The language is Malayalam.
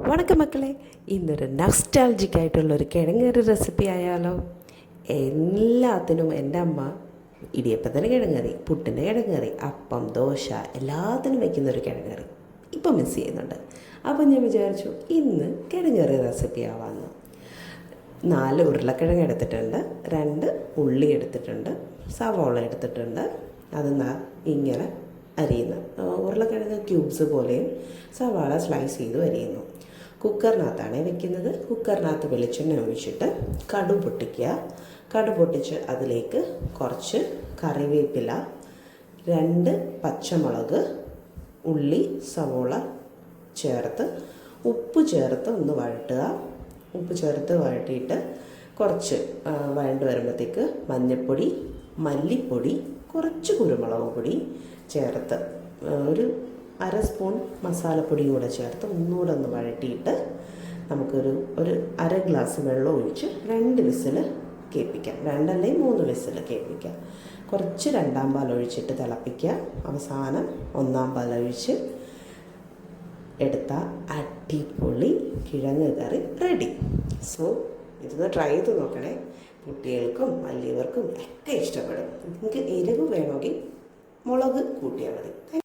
വണക്കം മക്കളെ, ഇന്നൊരു നൊസ്റ്റാൾജിക് ആയിട്ടുള്ളൊരു കിഴങ്ങേറി റെസിപ്പി ആയാലോ. എല്ലാത്തിനും എൻ്റെ അമ്മ ഇടിയപ്പത്തിന് കിഴങ്ങറി, പുട്ടിന് കിഴങ്ങറി, അപ്പം, ദോശ എല്ലാത്തിനും വയ്ക്കുന്നൊരു കിഴങ്ങറി ഇപ്പം മിസ് ചെയ്യുന്നുണ്ട്. അപ്പം ഞാൻ വിചാരിച്ചു ഇന്ന് കിഴങ്ങറി റെസിപ്പി ആവാമെന്ന്. 4 ഉരുളക്കിഴങ്ങ് എടുത്തിട്ടുണ്ട്, 2 ഉള്ളി എടുത്തിട്ടുണ്ട്, സവോള എടുത്തിട്ടുണ്ട്. അത് ഇങ്ങനെ അരിയുന്നു. ഉരുളക്കിഴങ്ങ് ക്യൂബ്സ് പോലെയും സവാള സ്ലൈസ് ചെയ്ത് അരിയുന്നു. കുക്കറിനകത്താണ് വെക്കുന്നത്. കുക്കറിനകത്ത് വെളിച്ചെണ്ണ ഒഴിച്ചിട്ട് കടുക് പൊട്ടിക്കുക. കടുക് പൊട്ടിച്ച് അതിലേക്ക് കുറച്ച് കറിവേപ്പില, 2 പച്ചമുളക്, ഉള്ളി, സവോള ചേർത്ത് ഉപ്പ് ചേർത്ത് ഒന്ന് വഴട്ടുക. ഉപ്പ് ചേർത്ത് വഴട്ടിയിട്ട് കുറച്ച് വഴണ്ട് വരുമ്പോഴത്തേക്ക് മഞ്ഞൾപ്പൊടി, മല്ലിപ്പൊടി, കുറച്ച് കുരുമുളക് പൊടി ചേർത്ത് ഒരു 1/2 സ്പൂൺ മസാലപ്പൊടി കൂടെ ചേർത്ത് ഒന്നുകൂടെ ഒന്ന് വഴട്ടിയിട്ട് നമുക്കൊരു 1/2 ഗ്ലാസ് വെള്ളം ഒഴിച്ച് 2 വിസിൽ കേൾപ്പിക്കാം. 2 അല്ലെങ്കിൽ 3 വിസിൽ കേൾപ്പിക്കാം. കുറച്ച് 2ാം പാൽ ഒഴിച്ചിട്ട് തിളപ്പിക്കുക. അവസാനം 1ാം പാൽ ഒഴിച്ച് എടുത്ത അടിപൊളി കിഴങ്ങ് കറി റെഡി. സോ ഇതൊന്ന് ട്രൈ ചെയ്ത് നോക്കണേ. കുട്ടികൾക്കും വലിയവർക്കും ഒക്കെ ഇഷ്ടപ്പെടും. നിങ്ങൾക്ക് എരിവ് വേണമെങ്കിൽ മുളക് കൂട്ടിയാൽ മതി.